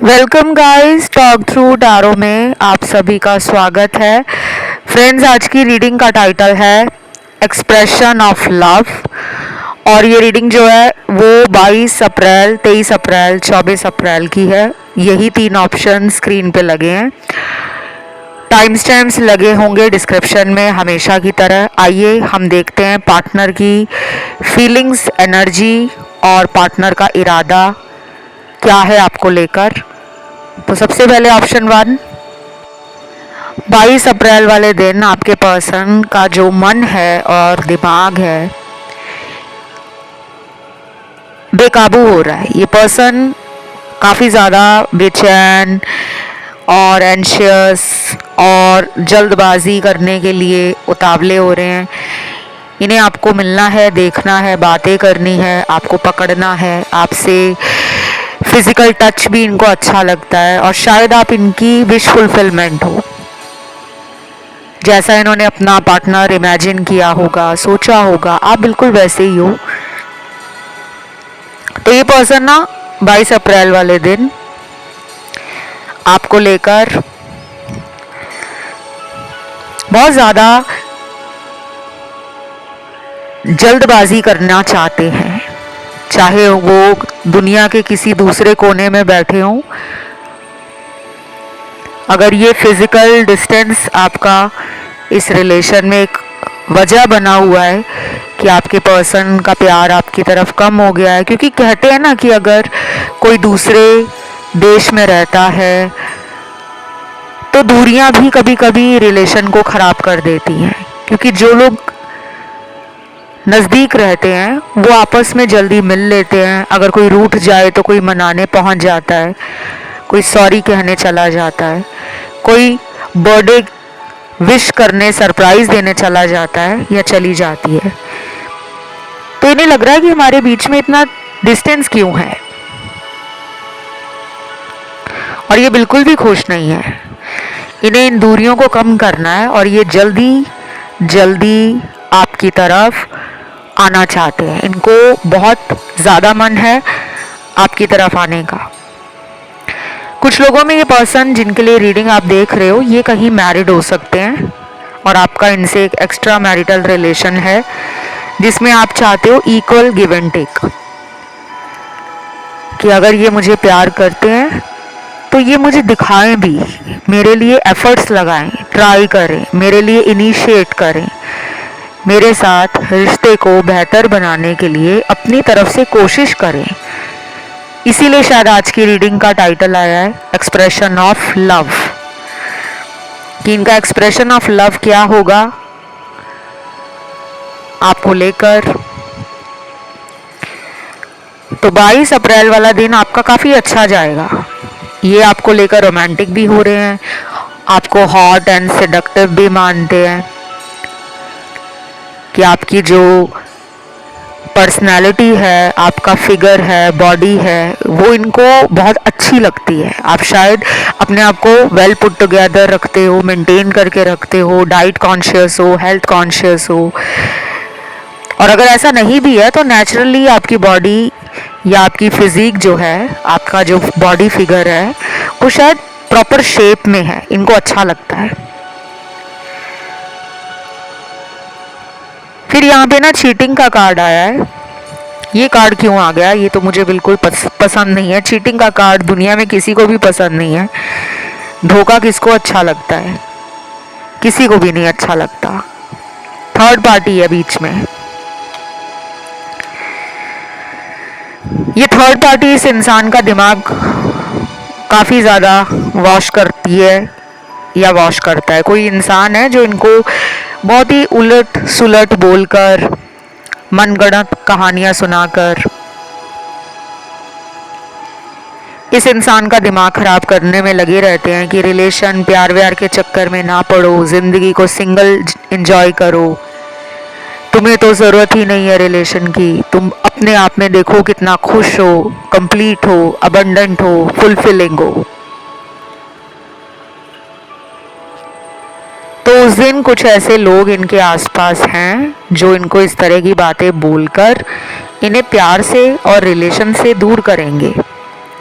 Welcome guys, talk through tarot में आप सभी का स्वागत है। फ्रेंड्स, आज की रीडिंग का टाइटल है एक्सप्रेशन ऑफ लव। और ये रीडिंग जो है वो 22 अप्रैल, 23 अप्रैल, 24 अप्रैल की है। यही 3 ऑप्शन स्क्रीन पे लगे हैं। टाइम स्टैम्प्स लगे होंगे डिस्क्रिप्शन में हमेशा की तरह। आइए हम देखते हैं पार्टनर की फीलिंग्स, एनर्जी और पार्टनर का इरादा क्या है आपको लेकर। तो सबसे पहले ऑप्शन 1, 22 अप्रैल वाले दिन आपके पर्सन का जो मन है और दिमाग है बेकाबू हो रहा है। ये पर्सन काफ़ी ज़्यादा बेचैन और एंशियस और जल्दबाजी करने के लिए उतावले हो रहे हैं। इन्हें आपको मिलना है, देखना है, बातें करनी है, आपको पकड़ना है, आपसे फिजिकल टच भी इनको अच्छा लगता है और शायद आप इनकी विश फुलफिलमेंट हो। जैसा इन्होंने अपना पार्टनर इमेजिन किया होगा, सोचा होगा, आप बिल्कुल वैसे ही हो। तो ये पर्सन ना 22 अप्रैल वाले दिन आपको लेकर बहुत ज़्यादा जल्दबाजी करना चाहते हैं, चाहे वो दुनिया के किसी दूसरे कोने में बैठे हों। अगर ये फिजिकल डिस्टेंस आपका इस रिलेशन में एक वजह बना हुआ है कि आपके पर्सन का प्यार आपकी तरफ कम हो गया है, क्योंकि कहते हैं ना कि अगर कोई दूसरे देश में रहता है तो दूरियां भी कभी कभी रिलेशन को ख़राब कर देती हैं, क्योंकि जो लोग नज़दीक रहते हैं वो आपस में जल्दी मिल लेते हैं। अगर कोई रूठ जाए तो कोई मनाने पहुंच जाता है, कोई सॉरी कहने चला जाता है, कोई बर्थडे विश करने, सरप्राइज देने चला जाता है या चली जाती है। तो इन्हें लग रहा है कि हमारे बीच में इतना डिस्टेंस क्यों है, और ये बिल्कुल भी खुश नहीं है। इन्हें इन दूरियों को कम करना है और ये जल्दी जल्दी आपकी तरफ आना चाहते हैं। इनको बहुत ज़्यादा मन है आपकी तरफ आने का। कुछ लोगों में ये पर्सन जिनके लिए रीडिंग आप देख रहे हो, ये कहीं मैरिड हो सकते हैं और आपका इनसे एक एक्स्ट्रा मैरिटल रिलेशन है जिसमें आप चाहते हो इक्वल गिव एंड टेक, कि अगर ये मुझे प्यार करते हैं तो ये मुझे दिखाएं भी, मेरे लिए एफर्ट्स लगाएं, ट्राई करें, मेरे लिए इनिशिएट करें, मेरे साथ रिश्ते को बेहतर बनाने के लिए अपनी तरफ से कोशिश करें। इसीलिए शायद आज की रीडिंग का टाइटल आया है एक्सप्रेशन ऑफ लव, कि इनका एक्सप्रेशन ऑफ लव क्या होगा आपको लेकर। तो 22 अप्रैल वाला दिन आपका काफ़ी अच्छा जाएगा। ये आपको लेकर रोमांटिक भी हो रहे हैं, आपको हॉट एंड सेडक्टिव भी मानते हैं, कि आपकी जो पर्सनालिटी है, आपका फिगर है, बॉडी है, वो इनको बहुत अच्छी लगती है। आप शायद अपने आप को वेल पुट टुगेदर रखते हो, मेंटेन करके रखते हो, डाइट कॉन्शियस हो, हेल्थ कॉन्शियस हो। और अगर ऐसा नहीं भी है तो नेचुरली आपकी बॉडी या आपकी फिजिक जो है, आपका जो बॉडी फिगर है, वो शायद प्रॉपर शेप में है, इनको अच्छा लगता है। फिर यहाँ पे ना चीटिंग का कार्ड आया है। ये कार्ड क्यों आ गया ये तो मुझे बिल्कुल पसंद नहीं है। चीटिंग का कार्ड दुनिया में किसी को भी पसंद नहीं है। धोखा किसको अच्छा लगता है? किसी को भी नहीं अच्छा लगता। थर्ड पार्टी है बीच में। ये थर्ड पार्टी इस इंसान का दिमाग काफ़ी ज़्यादा वॉश करती है या वॉश करता है। कोई इंसान है जो इनको बहुत ही उलट सुलट बोलकर, मनगढ़ंत कहानियां सुनाकर इस इंसान का दिमाग खराब करने में लगे रहते हैं कि रिलेशन, प्यार व्यार के चक्कर में ना पड़ो, जिंदगी को सिंगल एंजॉय करो, तुम्हें तो ज़रूरत ही नहीं है रिलेशन की, तुम अपने आप में देखो कितना खुश हो, कंप्लीट हो, अबंडेंट हो, फुलफिलिंग हो। तो उस दिन कुछ ऐसे लोग इनके आसपास हैं जो इनको इस तरह की बातें बोलकर इन्हें प्यार से और रिलेशन से दूर करेंगे।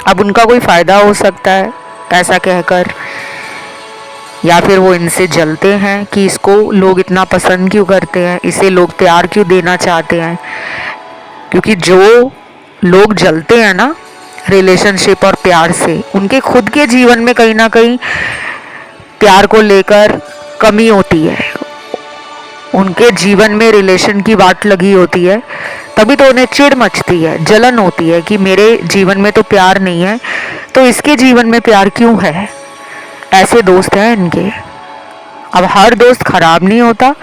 अब उनका कोई फ़ायदा हो सकता है ऐसा कहकर, या फिर वो इनसे जलते हैं कि इसको लोग इतना पसंद क्यों करते हैं, इसे लोग प्यार क्यों देना चाहते हैं। क्योंकि जो लोग जलते हैं ना रिलेशनशिप और प्यार से, उनके खुद के जीवन में कहीं ना कहीं प्यार को लेकर कमी होती है, उनके जीवन में रिलेशन की बात लगी होती है, तभी तो उन्हें चिढ़ मचती है, जलन होती है कि मेरे जीवन में तो प्यार नहीं है, तो इसके जीवन में प्यार क्यों है। ऐसे दोस्त हैं इनके। अब हर दोस्त खराब नहीं होता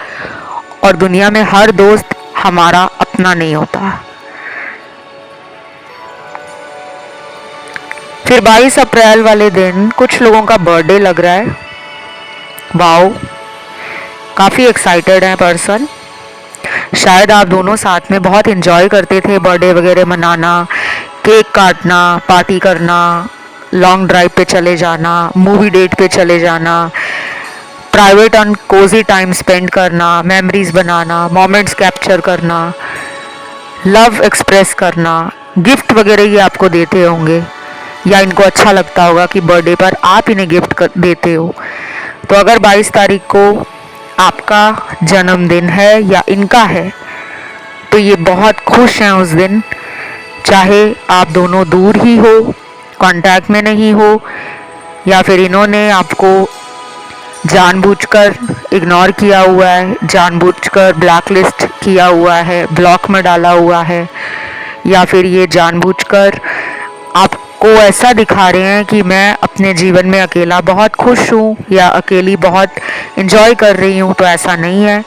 और दुनिया में हर दोस्त हमारा अपना नहीं होता। फिर 22 अप्रैल वाले दिन कुछ लोगों का बर्थडे लग रहा है। वाओ, काफ़ी एक्साइटेड है पर्सन। शायद आप दोनों साथ में बहुत एंजॉय करते थे बर्थडे वगैरह मनाना, केक काटना, पार्टी करना, लॉन्ग ड्राइव पे चले जाना, मूवी डेट पे चले जाना, private and cozy time spend करना, मेमोरीज बनाना, मोमेंट्स कैप्चर करना, लव एक्सप्रेस करना, गिफ्ट वगैरह ये आपको देते होंगे या इनको अच्छा लगता होगा कि बर्थडे पर आप इन्हें गिफ्ट देते हो। तो अगर 22 तारीख को आपका जन्मदिन है या इनका है तो ये बहुत खुश हैं उस दिन, चाहे आप दोनों दूर ही हो, कांटेक्ट में नहीं हो, या फिर इन्होंने आपको जानबूझकर इग्नोर किया हुआ है, जानबूझकर ब्लैक लिस्ट किया हुआ है, ब्लॉक में डाला हुआ है, या फिर ये जानबूझकर आपको ऐसा दिखा रहे हैं कि मैं अपने जीवन में अकेला बहुत खुश हूँ या अकेली बहुत एंजॉय कर रही हूँ। तो ऐसा नहीं है,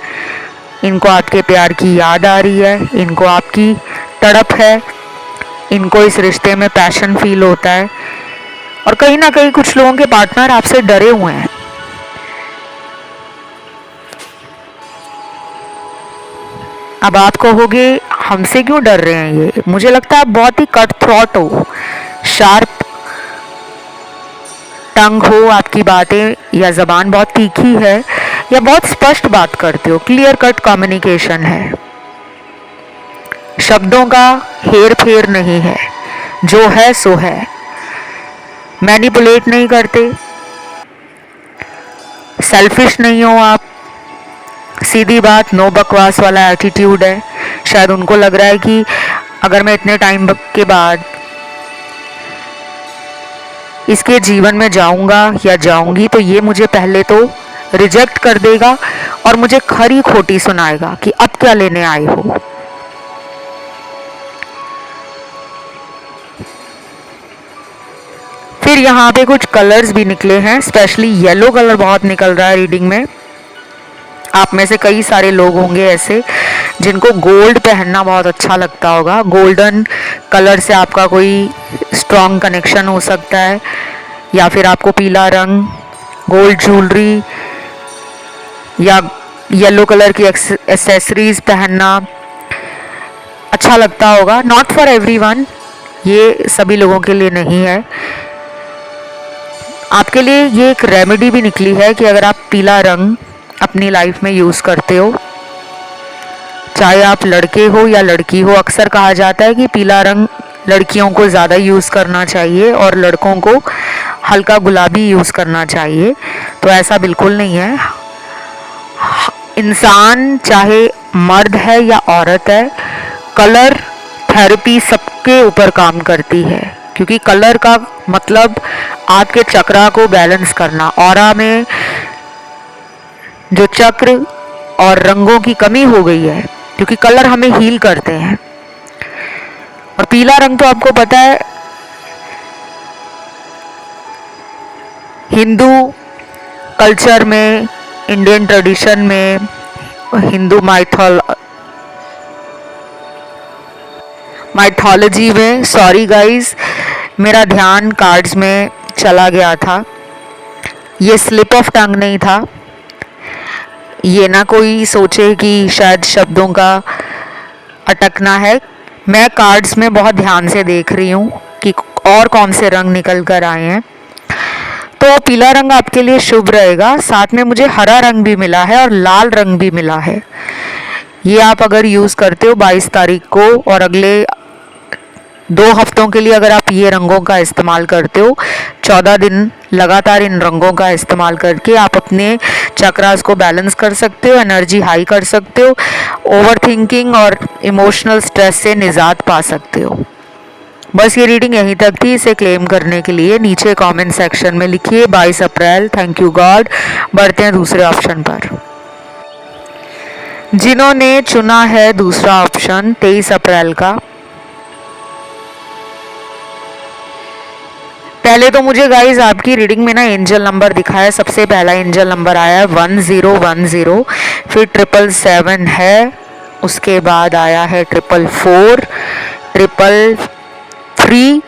इनको आपके प्यार की याद आ रही है, इनको आपकी तड़प है, इनको इस रिश्ते में पैशन फील होता है, और कहीं ना कहीं कुछ लोगों के पार्टनर आपसे डरे हुए हैं। अब आप कहोगे हमसे क्यों डर रहे हैं ये, मुझे लगता है आप बहुत ही कट थ्रॉट हो, शार्प टंग हो, आपकी बातें या ज़बान बहुत तीखी है या बहुत स्पष्ट बात करते हो, क्लियर कट कम्युनिकेशन है, शब्दों का हेर फेर नहीं है, जो है सो है, मैनिपुलेट नहीं करते, सेल्फिश नहीं हो आप, सीधी बात नो बकवास वाला एटीट्यूड है। शायद उनको लग रहा है कि अगर मैं इतने टाइम के बाद इसके जीवन में जाऊंगा या जाऊंगी तो ये मुझे पहले तो रिजेक्ट कर देगा और मुझे खरी खोटी सुनाएगा कि अब क्या लेने आए हो। फिर यहाँ पे कुछ कलर्स भी निकले हैं, स्पेशली येलो कलर बहुत निकल रहा है रीडिंग में। आप में से कई सारे लोग होंगे ऐसे जिनको गोल्ड पहनना बहुत अच्छा लगता होगा, गोल्डन कलर से आपका कोई स्ट्रॉन्ग कनेक्शन हो सकता है, या फिर आपको पीला रंग, गोल्ड ज्वेलरी या येलो कलर की एक्सेसरीज पहनना अच्छा लगता होगा। नॉट फॉर एवरीवन, ये सभी लोगों के लिए नहीं है। आपके लिए ये एक रेमेडी भी निकली है कि अगर आप पीला रंग अपनी लाइफ में यूज़ करते हो, चाहे आप लड़के हो या लड़की हो, अक्सर कहा जाता है कि पीला रंग लड़कियों को ज़्यादा यूज़ करना चाहिए और लड़कों को हल्का गुलाबी यूज़ करना चाहिए। तो ऐसा बिल्कुल नहीं है। इंसान चाहे मर्द है या औरत है, कलर थेरेपी सबके ऊपर काम करती है, क्योंकि कलर का मतलब आपके चक्रा को बैलेंस करना, ऑरा में जो चक्र और रंगों की कमी हो गई है, क्योंकि कलर हमें हील करते हैं। और पीला रंग तो आपको पता है हिंदू कल्चर में, इंडियन ट्रेडिशन में, हिंदू माइथोलॉजी में, सॉरी गाइस मेरा ध्यान कार्ड्स में चला गया था, ये स्लिप ऑफ टंग नहीं था। ये ना कोई सोचे कि शायद शब्दों का अटकना है, मैं कार्ड्स में बहुत ध्यान से देख रही हूँ कि और कौन से रंग निकल कर आए हैं। तो पीला रंग आपके लिए शुभ रहेगा। साथ में मुझे हरा रंग भी मिला है और लाल रंग भी मिला है। ये आप अगर यूज़ करते हो 22 तारीख को और अगले 2 हफ्तों के लिए अगर आप ये रंगों का इस्तेमाल करते हो, 14 दिन लगातार इन रंगों का इस्तेमाल करके आप अपने चक्रास को बैलेंस कर सकते हो, एनर्जी हाई कर सकते हो, ओवर थिंकिंग और इमोशनल स्ट्रेस से निजात पा सकते हो। बस ये रीडिंग यहीं तक थी। इसे क्लेम करने के लिए नीचे कमेंट सेक्शन में लिखिए 22 अप्रैल, थैंक यू गॉड। बढ़ते हैं दूसरे ऑप्शन पर। जिन्होंने चुना है दूसरा ऑप्शन 23 अप्रैल का, पहले तो मुझे गाइज आपकी रीडिंग में ना एंजल नंबर दिखा है। सबसे पहला एंजल नंबर आया है 1010, फिर 777 है, उसके बाद आया है 444, 333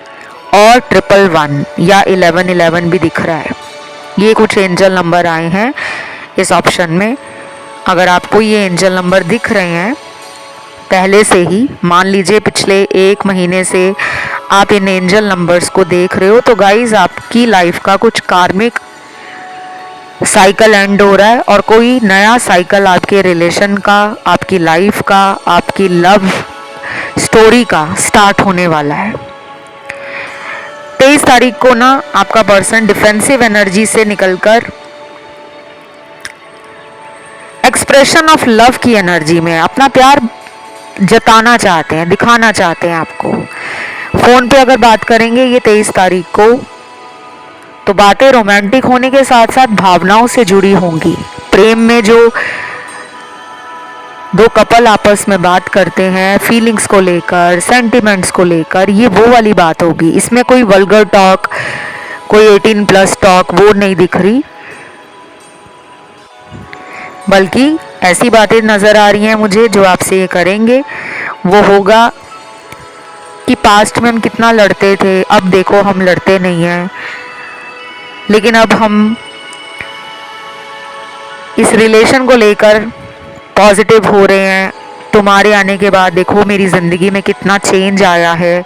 और 111 या 1111 भी दिख रहा है। ये कुछ एंजल नंबर आए हैं इस ऑप्शन में। अगर आपको ये एंजल नंबर दिख रहे हैं पहले से ही, मान लीजिए पिछले 1 महीने से आप इन एंजल नंबर्स को देख रहे हो, तो गाइज आपकी लाइफ का कुछ कार्मिक साइकिल एंड हो रहा है और कोई नया साइकिल आपके रिलेशन का, आपकी लाइफ का, आपकी लव स्टोरी का स्टार्ट होने वाला है। 23 तारीख को ना आपका पर्सन डिफेंसिव एनर्जी से निकलकर एक्सप्रेशन ऑफ लव की एनर्जी में अपना प्यार जताना चाहते हैं, दिखाना चाहते हैं आपको। फोन पे अगर बात करेंगे ये 23 तारीख को, तो बातें रोमांटिक होने के साथ साथ भावनाओं से जुड़ी होंगी। प्रेम में जो 2 कपल आपस में बात करते हैं फीलिंग्स को लेकर, सेंटिमेंट्स को लेकर, ये वो वाली बात होगी। इसमें कोई वल्गर टॉक, कोई 18+ टॉक वो नहीं दिख रही, बल्कि ऐसी बातें नज़र आ रही हैं मुझे जो आपसे ये करेंगे वो होगा कि पास्ट में हम कितना लड़ते थे, अब देखो हम लड़ते नहीं हैं, लेकिन अब हम इस रिलेशन को लेकर पॉजिटिव हो रहे हैं। तुम्हारे आने के बाद देखो मेरी ज़िंदगी में कितना चेंज आया है,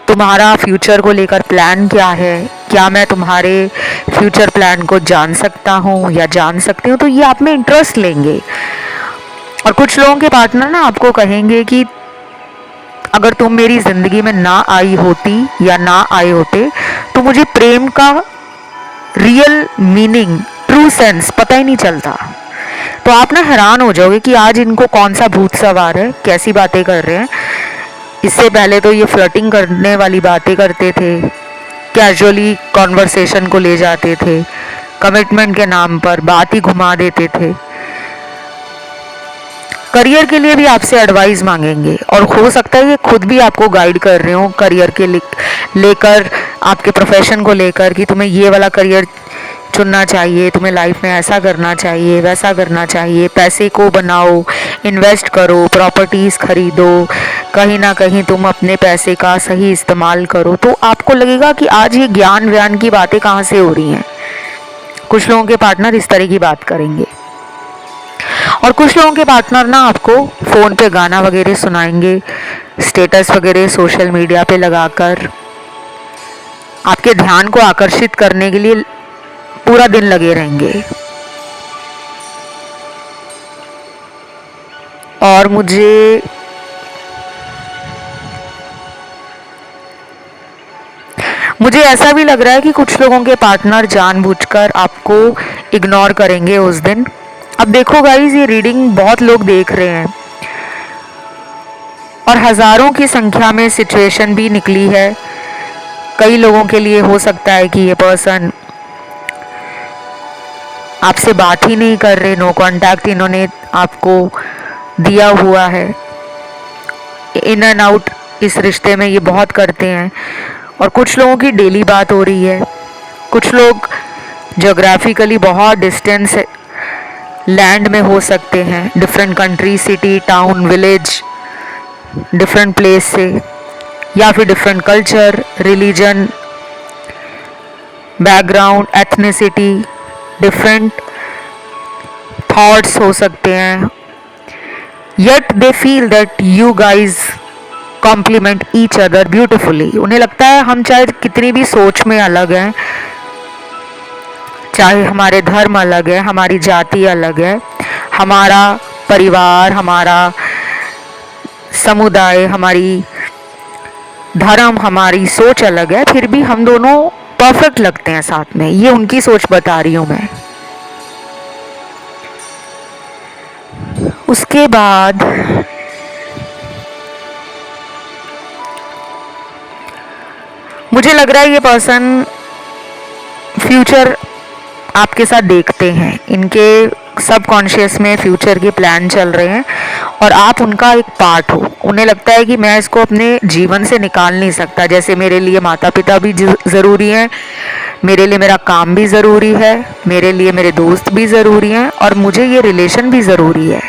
तुम्हारा फ्यूचर को लेकर प्लान क्या है, क्या मैं तुम्हारे फ्यूचर प्लान को जान सकता हूँ या जान सकती हूँ, तो ये आप में इंटरेस्ट लेंगे। और कुछ लोगों के पार्टनर ना आपको कहेंगे कि अगर तुम मेरी ज़िंदगी में ना आई होती या ना आए होते तो मुझे प्रेम का रियल मीनिंग, ट्रू सेंस पता ही नहीं चलता। तो आप ना हैरान हो जाओगे कि आज इनको कौन सा भूत सवार है, कैसी बातें कर रहे हैं। इससे पहले तो ये फ्लर्टिंग करने वाली बातें करते थे, कैजुअली कॉन्वर्सेशन को ले जाते थे, कमिटमेंट के नाम पर बात ही घुमा देते थे। करियर के लिए भी आपसे एडवाइस मांगेंगे और हो सकता है ये खुद भी आपको गाइड कर रहे हो करियर के लेकर, आपके प्रोफेशन को लेकर कि तुम्हें ये वाला करियर चुनना चाहिए, तुम्हें लाइफ में ऐसा करना चाहिए, वैसा करना चाहिए, पैसे को बनाओ, इन्वेस्ट करो, प्रॉपर्टीज़ खरीदो, कहीं ना कहीं तुम अपने पैसे का सही इस्तेमाल करो। तो आपको लगेगा कि आज ये ज्ञान व्यान की बातें कहाँ से हो रही हैं। कुछ लोगों के पार्टनर इस तरह की बात करेंगे और कुछ लोगों के पार्टनर ना आपको फ़ोन पे गाना वगैरह सुनाएंगे, स्टेटस वगैरह सोशल मीडिया पे लगाकर आपके ध्यान को आकर्षित करने के लिए पूरा दिन लगे रहेंगे। और मुझे ऐसा भी लग रहा है कि कुछ लोगों के पार्टनर जानबूझकर आपको इग्नोर करेंगे उस दिन। अब देखो गाइस, ये रीडिंग बहुत लोग देख रहे हैं और हज़ारों की संख्या में सिचुएशन भी निकली है। कई लोगों के लिए हो सकता है कि ये पर्सन आपसे बात ही नहीं कर रहे, नो कांटेक्ट इन्होंने आपको दिया हुआ है। इन एंड आउट इस रिश्ते में ये बहुत करते हैं और कुछ लोगों की डेली बात हो रही है। कुछ लोग ज्योग्राफिकली बहुत डिस्टेंस लैंड में हो सकते हैं, different country, city, town, village, different place से, या फिर different culture, religion, background, ethnicity, different thoughts हो सकते हैं। Yet they feel that you guys compliment each other beautifully. उन्हें लगता है हम चाहे कितनी भी सोच में अलग हैं, चाहे हमारे धर्म अलग है, हमारी जाति अलग है, हमारा परिवार, हमारा समुदाय, हमारी धर्म, हमारी सोच अलग है, फिर भी हम दोनों परफेक्ट लगते हैं साथ में। ये उनकी सोच बता रही हूँ मैं। उसके बाद मुझे लग रहा है ये पर्सन फ्यूचर आपके साथ देखते हैं, इनके सबकॉन्शियस में फ्यूचर के प्लान चल रहे हैं और आप उनका एक पार्ट हो। उन्हें लगता है कि मैं इसको अपने जीवन से निकाल नहीं सकता। जैसे मेरे लिए माता पिता भी ज़रूरी हैं, मेरे लिए मेरा काम भी ज़रूरी है, मेरे लिए मेरे दोस्त भी ज़रूरी हैं और मुझे ये रिलेशन भी ज़रूरी है।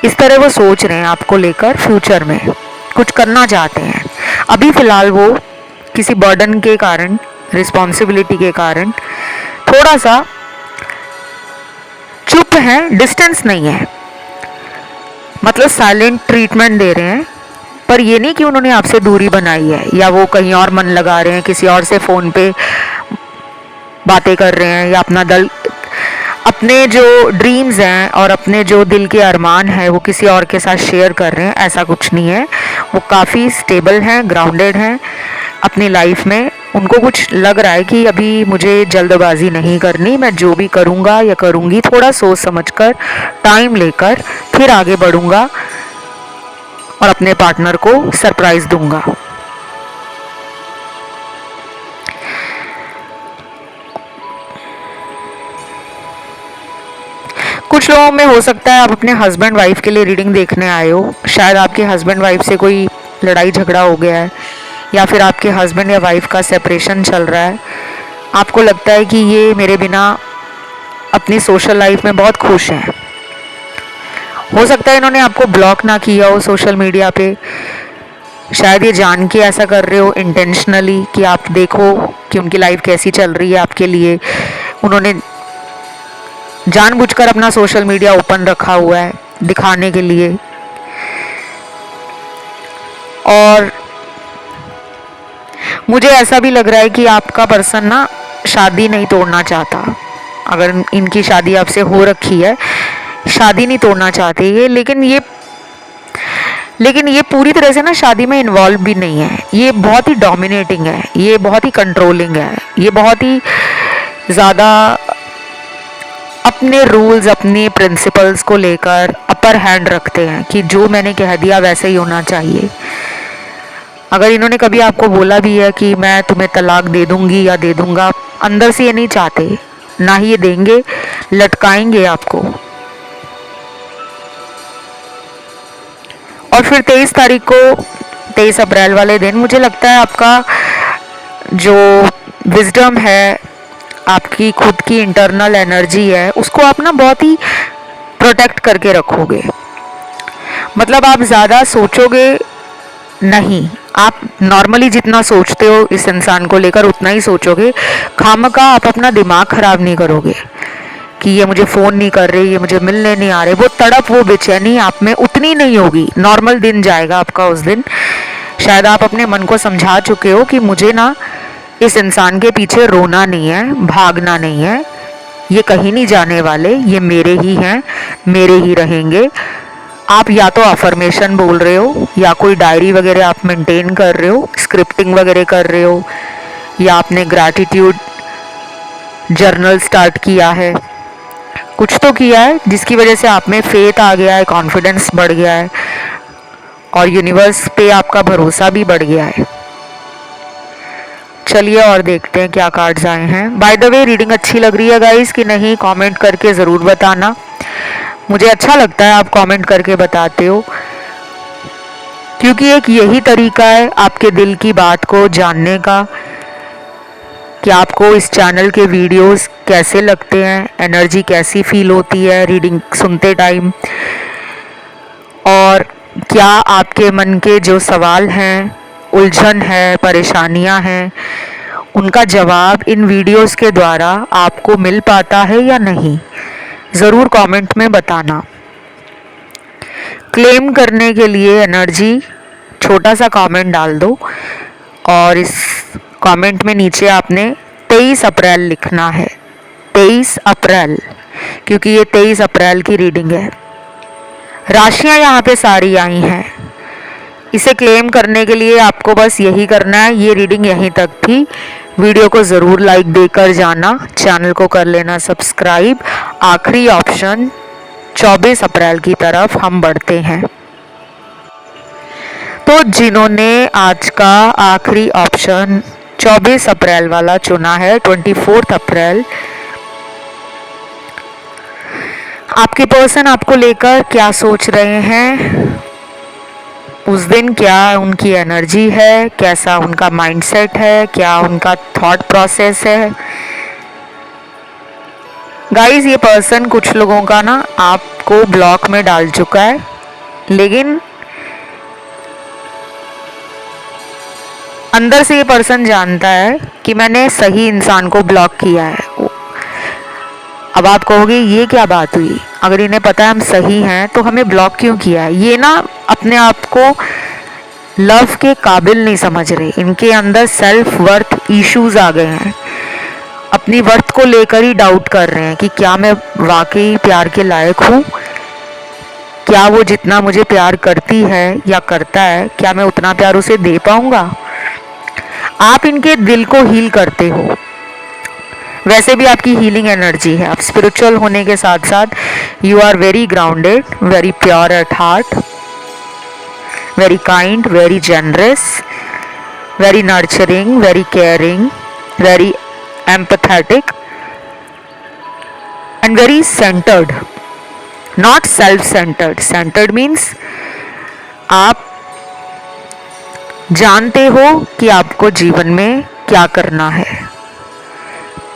इस तरह वो सोच रहे हैं आपको लेकर, फ्यूचर में कुछ करना चाहते हैं। अभी फ़िलहाल वो किसी बर्डन के कारण, रिस्पॉन्सिबिलिटी के कारण थोड़ा सा चुप हैं, डिस्टेंस नहीं है, मतलब साइलेंट ट्रीटमेंट दे रहे हैं। पर ये नहीं कि उन्होंने आपसे दूरी बनाई है या वो कहीं और मन लगा रहे हैं, किसी और से फ़ोन पे बातें कर रहे हैं या अपने जो ड्रीम्स हैं और अपने जो दिल के अरमान हैं वो किसी और के साथ शेयर कर रहे हैं। ऐसा कुछ नहीं है। वो काफ़ी स्टेबल हैं, ग्राउंडेड हैं अपनी लाइफ में। उनको कुछ लग रहा है कि अभी मुझे जल्दबाजी नहीं करनी, मैं जो भी करूँगा या करूँगी थोड़ा सोच समझकर, टाइम लेकर फिर आगे बढ़ूँगा और अपने पार्टनर को सरप्राइज़ दूँगा। कुछ लोगों में हो सकता है आप अपने हस्बैंड वाइफ के लिए रीडिंग देखने आए हो। शायद आपके हस्बैंड वाइफ से कोई लड़ाई झगड़ा हो गया है या फिर आपके हस्बैंड या वाइफ का सेपरेशन चल रहा है। आपको लगता है कि ये मेरे बिना अपनी सोशल लाइफ में बहुत खुश हैं। हो सकता है इन्होंने आपको ब्लॉक ना किया हो सोशल मीडिया पे। शायद ये जान के ऐसा कर रहे हो इंटेंशनली कि आप देखो कि उनकी लाइफ कैसी चल रही है आपके लिए। उन्होंने जानबूझकर अपना सोशल मीडिया ओपन रखा हुआ है दिखाने के लिए। और मुझे ऐसा भी लग रहा है कि आपका पर्सन ना शादी नहीं तोड़ना चाहता। अगर इनकी शादी आपसे हो रखी है, शादी नहीं तोड़ना चाहते ये, लेकिन ये पूरी तरह से ना शादी में इन्वॉल्व भी नहीं है। ये बहुत ही डोमिनेटिंग है, ये बहुत ही कंट्रोलिंग है, ये बहुत ही ज़्यादा अपने रूल्स, अपने प्रिंसिपल्स को लेकर अपर हैंड रखते हैं कि जो मैंने कह दिया वैसे ही होना चाहिए। अगर इन्होंने कभी आपको बोला भी है कि मैं तुम्हें तलाक दे दूंगी या दे दूंगा, अंदर से ये नहीं चाहते, ना ही ये देंगे, लटकाएंगे आपको। और फिर 23 तारीख को, 23 अप्रैल वाले दिन मुझे लगता है आपका जो विजडम है, आपकी खुद की इंटरनल एनर्जी है, उसको आप ना बहुत ही प्रोटेक्ट करके रखोगे। मतलब आप ज़्यादा सोचोगे नहीं, आप नॉर्मली जितना सोचते हो इस इंसान को लेकर उतना ही सोचोगे। खामखा आप अपना दिमाग ख़राब नहीं करोगे कि ये मुझे फ़ोन नहीं कर रही, ये मुझे मिलने नहीं आ रहे। वो तड़प, वो बेचैनी आप में उतनी नहीं होगी। नॉर्मल दिन जाएगा आपका उस दिन। शायद आप अपने मन को समझा चुके हो कि मुझे ना इस इंसान के पीछे रोना नहीं है, भागना नहीं है, ये कहीं नहीं जाने वाले, ये मेरे ही हैं, मेरे ही रहेंगे। आप या तो अफर्मेशन बोल रहे हो या कोई डायरी वगैरह आप मेंटेन कर रहे हो, स्क्रिप्टिंग वगैरह कर रहे हो, या आपने ग्रैटिट्यूड जर्नल स्टार्ट किया है। कुछ तो किया है जिसकी वजह से आप में फेथ आ गया है, कॉन्फिडेंस बढ़ गया है और यूनिवर्स पे आपका भरोसा भी बढ़ गया है। चलिए और देखते हैं क्या कार्ड्स आए हैं। बाय द वे, रीडिंग अच्छी लग रही है गाइस कि नहीं, कमेंट करके ज़रूर बताना। मुझे अच्छा लगता है आप कमेंट करके बताते हो, क्योंकि एक यही तरीका है आपके दिल की बात को जानने का कि आपको इस चैनल के वीडियोस कैसे लगते हैं, एनर्जी कैसी फील होती है रीडिंग सुनते टाइम, और क्या आपके मन के जो सवाल हैं, उलझन है, परेशानियां हैं, उनका जवाब इन वीडियोस के द्वारा आपको मिल पाता है या नहीं, ज़रूर कमेंट में बताना। क्लेम करने के लिए एनर्जी छोटा सा कमेंट डाल दो और इस कमेंट में नीचे आपने 23 अप्रैल लिखना है। 23 अप्रैल, क्योंकि ये 23 अप्रैल की रीडिंग है। राशियां यहाँ पे सारी आई हैं। इसे क्लेम करने के लिए आपको बस यही करना है। ये रीडिंग यहीं तक थी। वीडियो को ज़रूर लाइक देकर जाना, चैनल को कर लेना सब्सक्राइब। आखिरी ऑप्शन 24 अप्रैल की तरफ हम बढ़ते हैं। तो जिन्होंने आज का आखिरी ऑप्शन 24 अप्रैल वाला चुना है, 24 अप्रैल, आपके पर्सन आपको लेकर क्या सोच रहे हैं, उस दिन क्या उनकी एनर्जी है, कैसा उनका माइंडसेट है, क्या उनका थॉट प्रोसेस है। गाइस, ये पर्सन कुछ लोगों का ना आपको ब्लॉक में डाल चुका है, लेकिन अंदर से ये पर्सन जानता है कि मैंने सही इंसान को ब्लॉक किया है। अब आप कहोगे ये क्या बात हुई, अगर इन्हें पता है हम सही हैं तो हमें ब्लॉक क्यों किया है। ये ना अपने आप को लव के काबिल नहीं समझ रहे, इनके अंदर सेल्फ वर्थ इश्यूज आ गए हैं। अपनी वर्थ को लेकर ही डाउट कर रहे हैं कि क्या मैं वाकई प्यार के लायक हूँ, क्या वो जितना मुझे प्यार करती है या करता है, क्या मैं उतना प्यार उसे दे पाऊंगा। आप इनके दिल को हील करते हो, वैसे भी आपकी हीलिंग एनर्जी है। आप स्पिरिचुअल होने के साथ साथ you are very grounded, very pure at heart, very kind, very generous, very nurturing, very caring, very empathetic and very centred, not self centred. Centred means आप जानते हो कि आपको जीवन में क्या करना है,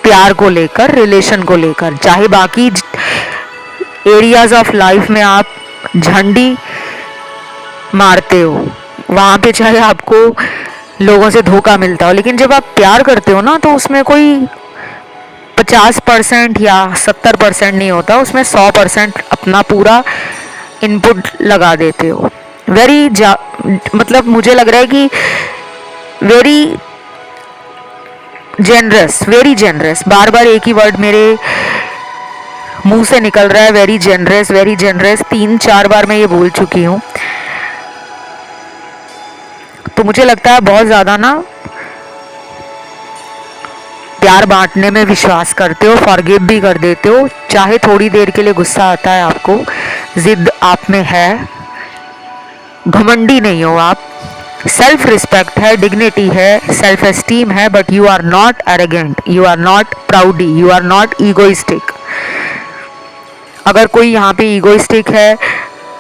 प्यार को लेकर, रिलेशन को लेकर। चाहे बाकी एरियाज ऑफ लाइफ में आप झंडी मारते हो, वहाँ पे चाहे आपको लोगों से धोखा मिलता हो, लेकिन जब आप प्यार करते हो ना तो उसमें कोई 50% या 70% नहीं होता, उसमें 100% अपना पूरा इनपुट लगा देते हो। मतलब मुझे लग रहा है कि वेरी जेनरस, वेरी जेनरस, बार बार एक ही वर्ड मेरे मुंह से निकल रहा है, वेरी जेनरस, वेरी जेनरस, 3-4 बार मैं ये बोल चुकी हूँ। तो मुझे लगता है बहुत ज़्यादा ना प्यार बांटने में विश्वास करते हो, फॉरगिव भी कर देते हो, चाहे थोड़ी देर के लिए गुस्सा आता है आपको, जिद आप में है, घमंडी नहीं हो आप, सेल्फ रिस्पेक्ट है, डिग्निटी है, सेल्फ एस्टीम है, but you are not arrogant, you are not proudy, you are not egoistic. अगर कोई यहाँ पे ईगोइस्टिक है,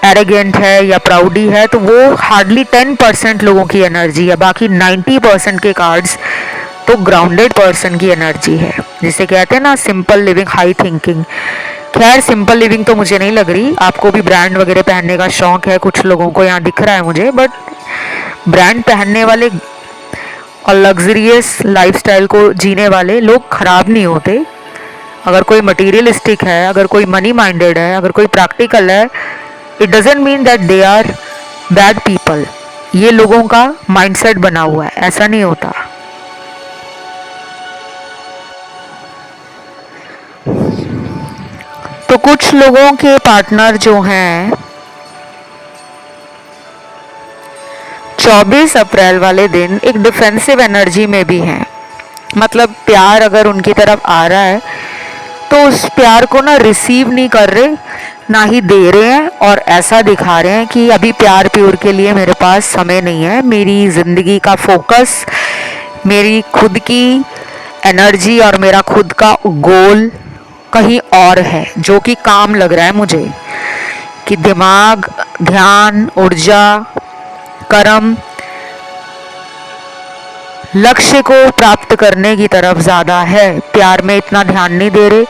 एरोगेंट है या प्राउडी है तो वो हार्डली 10% लोगों की एनर्जी है, बाकी 90% के कार्ड्स तो ग्राउंडेड पर्सन की एनर्जी है, जिसे कहते हैं ना सिंपल लिविंग, हाई थिंकिंग। खैर, सिंपल लिविंग तो मुझे नहीं लग रही। आपको भी ब्रांड वगैरह पहनने का शौक है, कुछ लोगों को यहाँ दिख रहा है मुझे, बट ब्रांड पहनने वाले और लग्जरियस लाइफस्टाइल को जीने वाले लोग खराब नहीं होते। अगर कोई मटीरियलिस्टिक है, अगर कोई मनी माइंडेड है, अगर कोई प्रैक्टिकल है, it doesn't mean that they are bad people. ये लोगों का माइंडसेट बना हुआ है, ऐसा नहीं होता। तो कुछ लोगों के पार्टनर जो हैं 24 अप्रैल वाले दिन एक डिफेंसिव एनर्जी में भी हैं। मतलब प्यार अगर उनकी तरफ आ रहा है तो उस प्यार को ना रिसीव नहीं कर रहे, ना ही दे रहे हैं, और ऐसा दिखा रहे हैं कि अभी प्यार प्यूर के लिए मेरे पास समय नहीं है, मेरी ज़िंदगी का फोकस, मेरी खुद की एनर्जी और मेरा खुद का गोल कहीं और है, जो कि काम लग रहा है मुझे कि दिमाग, ध्यान, ऊर्जा, कर्म लक्ष्य को प्राप्त करने की तरफ ज़्यादा है, प्यार में इतना ध्यान नहीं दे रहे।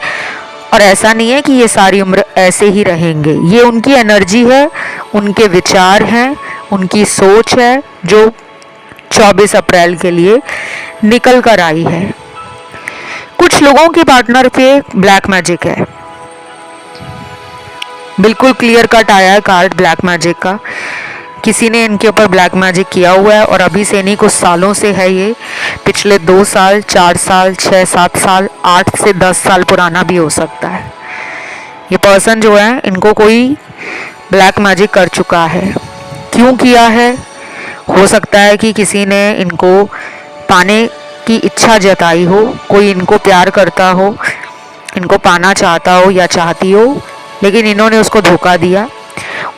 और ऐसा नहीं है कि ये सारी उम्र ऐसे ही रहेंगे, ये उनकी एनर्जी है, उनके विचार हैं, उनकी सोच है जो 24 अप्रैल के लिए निकल कर आई है। कुछ लोगों के पार्टनर पे ब्लैक मैजिक है, बिल्कुल क्लियर कट आया है कार्ड ब्लैक मैजिक का। किसी ने इनके ऊपर ब्लैक मैजिक किया हुआ है और अभी से नहीं, कुछ सालों से है ये। पिछले 2 साल, 4 साल, 6-7 साल, 8 से 10 साल पुराना भी हो सकता है। ये पर्सन जो है, इनको कोई ब्लैक मैजिक कर चुका है। क्यों किया है, हो सकता है कि किसी ने इनको पाने की इच्छा जताई हो, कोई इनको प्यार करता हो, इनको पाना चाहता हो या चाहती हो, लेकिन इन्होंने उसको धोखा दिया।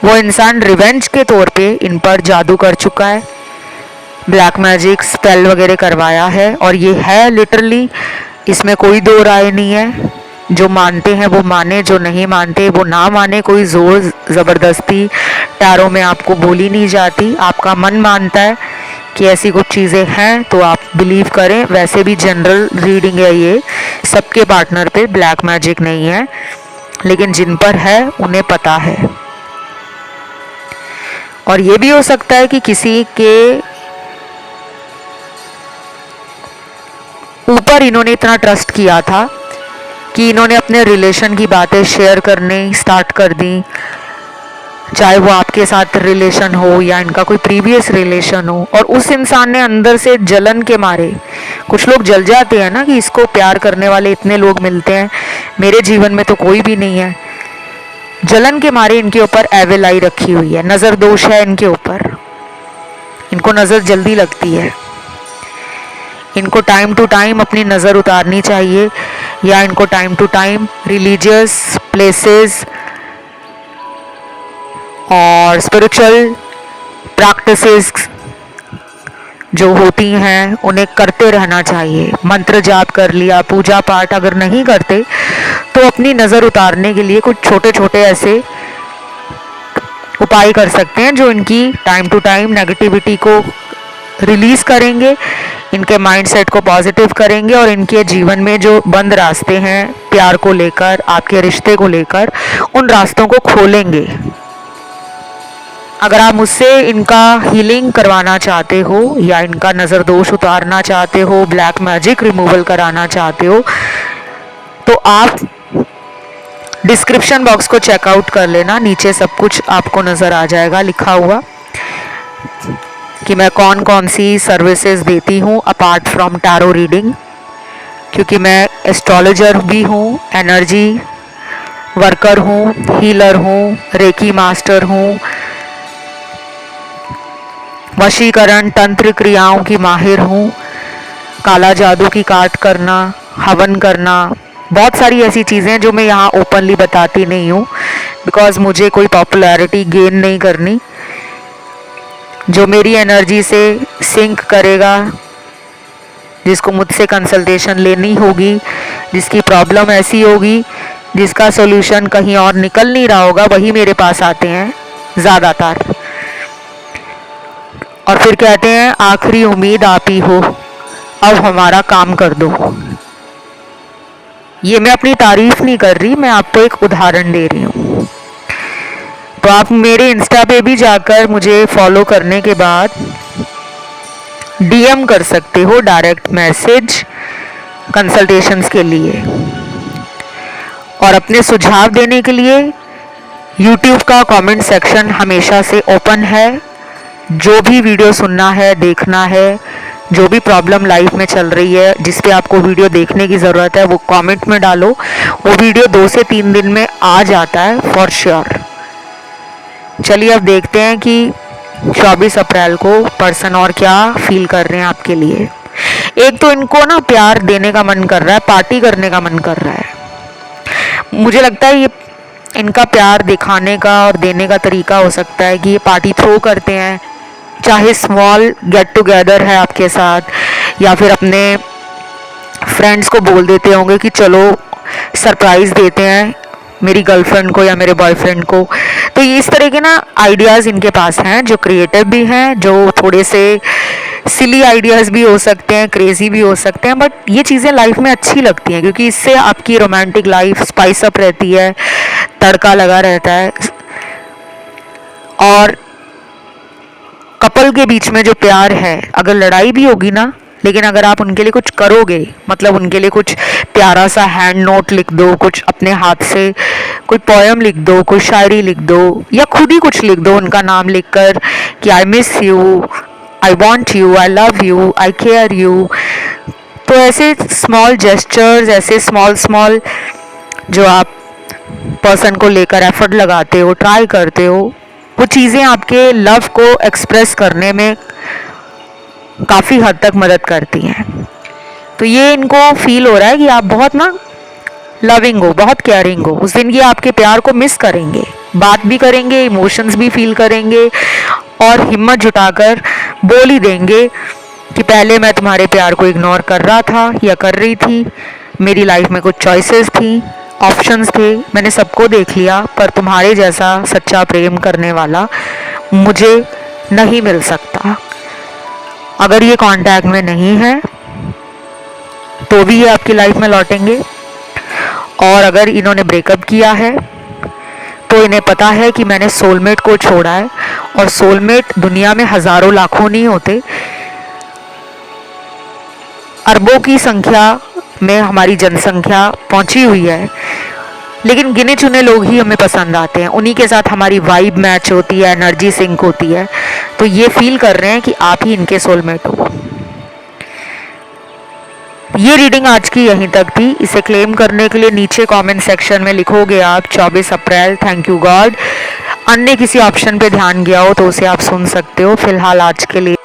वो इंसान रिवेंज के तौर पे इन पर जादू कर चुका है, ब्लैक मैजिक स्पेल वगैरह करवाया है, और ये है लिटरली, इसमें कोई दो राय नहीं है। जो मानते हैं वो माने, जो नहीं मानते वो ना माने। कोई ज़ोर ज़बरदस्ती टैरो में आपको बोली नहीं जाती, आपका मन मानता है कि ऐसी कुछ चीज़ें हैं तो आप बिलीव करें। वैसे भी जनरल रीडिंग है ये, सबके पार्टनर पे ब्लैक मैजिक नहीं है, लेकिन जिन पर है उन्हें पता है। और ये भी हो सकता है कि किसी के ऊपर इन्होंने इतना ट्रस्ट किया था कि इन्होंने अपने रिलेशन की बातें शेयर करने स्टार्ट कर दी, चाहे वो आपके साथ रिलेशन हो या इनका कोई प्रीवियस रिलेशन हो, और उस इंसान ने अंदर से जलन के मारे, कुछ लोग जल जाते हैं ना कि इसको प्यार करने वाले इतने लोग मिलते हैं, मेरे जीवन में तो कोई भी नहीं है, जलन के मारे इनके ऊपर एविल आई रखी हुई है, नज़र दोष है इनके ऊपर, इनको नज़र जल्दी लगती है। इनको टाइम टू टाइम अपनी नज़र उतारनी चाहिए, या इनको time to time religious places और स्पिरिचुअल प्रैक्टिसेस जो होती हैं उन्हें करते रहना चाहिए। मंत्र जाप कर लिया, पूजा पाठ अगर नहीं करते तो अपनी नज़र उतारने के लिए कुछ छोटे छोटे ऐसे उपाय कर सकते हैं जो इनकी टाइम टू टाइम नेगेटिविटी को रिलीज़ करेंगे, इनके माइंडसेट को पॉजिटिव करेंगे, और इनके जीवन में जो बंद रास्ते हैं प्यार को लेकर, आपके रिश्ते को लेकर, उन रास्तों को खोलेंगे। अगर आप मुझसे इनका हीलिंग करवाना चाहते हो या इनका नज़र दोष उतारना चाहते हो, ब्लैक मैजिक रिमूवल कराना चाहते हो, तो आप डिस्क्रिप्शन बॉक्स को चेकआउट कर लेना, नीचे सब कुछ आपको नज़र आ जाएगा लिखा हुआ कि मैं कौन कौन सी सर्विसेज देती हूँ अपार्ट फ्रॉम टैरो रीडिंग, क्योंकि मैं एस्ट्रोलॉजर भी हूँ, एनर्जी वर्कर हूँ, हीलर हूँ, रेकी मास्टर हूँ, वशीकरण तंत्र क्रियाओं की माहिर हूँ, काला जादू की काट करना, हवन करना, बहुत सारी ऐसी चीज़ें जो मैं यहाँ ओपनली बताती नहीं हूँ, बिकॉज मुझे कोई पॉपुलैरिटी गेन नहीं करनी। जो मेरी एनर्जी से सिंक करेगा, जिसको मुझसे कंसल्टेशन लेनी होगी, जिसकी प्रॉब्लम ऐसी होगी जिसका सॉल्यूशन कहीं और निकल नहीं रहा होगा, वही मेरे पास आते हैं ज़्यादातर, और फिर कहते हैं आखिरी उम्मीद आप ही हो, अब हमारा काम कर दो। ये मैं अपनी तारीफ नहीं कर रही, मैं आपको एक उदाहरण दे रही हूँ। तो आप मेरे इंस्टा पे भी जाकर मुझे फॉलो करने के बाद डीएम कर सकते हो, डायरेक्ट मैसेज कंसल्टेशंस के लिए, और अपने सुझाव देने के लिए यूट्यूब का कमेंट सेक्शन हमेशा से ओपन है। जो भी वीडियो सुनना है, देखना है, जो भी प्रॉब्लम लाइफ में चल रही है, जिस पे आपको वीडियो देखने की ज़रूरत है, वो कमेंट में डालो, वो वीडियो 2 से 3 दिन में आ जाता है फॉर श्योर। चलिए अब देखते हैं कि 24 अप्रैल को पर्सन और क्या फील कर रहे हैं आपके लिए। एक तो इनको ना प्यार देने का मन कर रहा है, पार्टी करने का मन कर रहा है। मुझे लगता है ये इनका प्यार दिखाने का और देने का तरीका हो सकता है कि ये पार्टी थ्रो करते हैं, चाहे स्मॉल गेट टुगेदर है आपके साथ, या फिर अपने फ्रेंड्स को बोल देते होंगे कि चलो सरप्राइज़ देते हैं मेरी गर्लफ्रेंड को या मेरे बॉयफ्रेंड को। तो ये इस तरह के ना आइडियाज़ इनके पास हैं, जो क्रिएटिव भी हैं, जो थोड़े से सिली आइडियाज़ भी हो सकते हैं, क्रेजी भी हो सकते हैं, बट ये चीज़ें लाइफ में अच्छी लगती हैं क्योंकि इससे आपकी रोमांटिक लाइफ स्पाइस अप रहती है, तड़का लगा रहता है। और कपल के बीच में जो प्यार है, अगर लड़ाई भी होगी ना, लेकिन अगर आप उनके लिए कुछ करोगे, मतलब उनके लिए कुछ प्यारा सा हैंड नोट लिख दो, कुछ अपने हाथ से कोई पोएम लिख दो, कोई शायरी लिख दो, या खुद ही कुछ लिख दो उनका नाम लिखकर कि I miss you, I want you, I love you, I care you. तो ऐसे स्मॉल जेस्चर्स, ऐसे स्मॉल जो आप पर्सन को लेकर एफर्ट लगाते हो, ट्राई करते हो, वो चीज़ें आपके लव को एक्सप्रेस करने में काफ़ी हद तक मदद करती हैं। तो ये इनको फील हो रहा है कि आप बहुत ना लविंग हो, बहुत केयरिंग हो। उस दिन ये आपके प्यार को मिस करेंगे, बात भी करेंगे, इमोशंस भी फील करेंगे और हिम्मत जुटाकर बोल ही देंगे कि पहले मैं तुम्हारे प्यार को इग्नोर कर रहा था या कर रही थी, मेरी लाइफ में कुछ चॉइसेस थी, ऑप्शंस थे, मैंने सबको देख लिया, पर तुम्हारे जैसा सच्चा प्रेम करने वाला मुझे नहीं मिल सकता। अगर ये कांटेक्ट में नहीं है तो भी ये आपकी लाइफ में लौटेंगे, और अगर इन्होंने ब्रेकअप किया है तो इन्हें पता है कि मैंने सोलमेट को छोड़ा है, और सोलमेट दुनिया में हजारों लाखों नहीं होते, अरबों की संख्या में हमारी जनसंख्या पहुंची हुई है, लेकिन गिने चुने लोग ही हमें पसंद आते हैं, उन्हीं के साथ हमारी वाइब मैच होती है, एनर्जी सिंक होती है। तो ये फील कर रहे हैं कि आप ही इनके सोलमेट हो। ये रीडिंग आज की यहीं तक थी। इसे क्लेम करने के लिए नीचे कमेंट सेक्शन में लिखोगे आप 24 अप्रैल, थैंक यू गॉड। अन्य किसी ऑप्शन पे ध्यान गया हो तो उसे आप सुन सकते हो। फिलहाल आज के लिए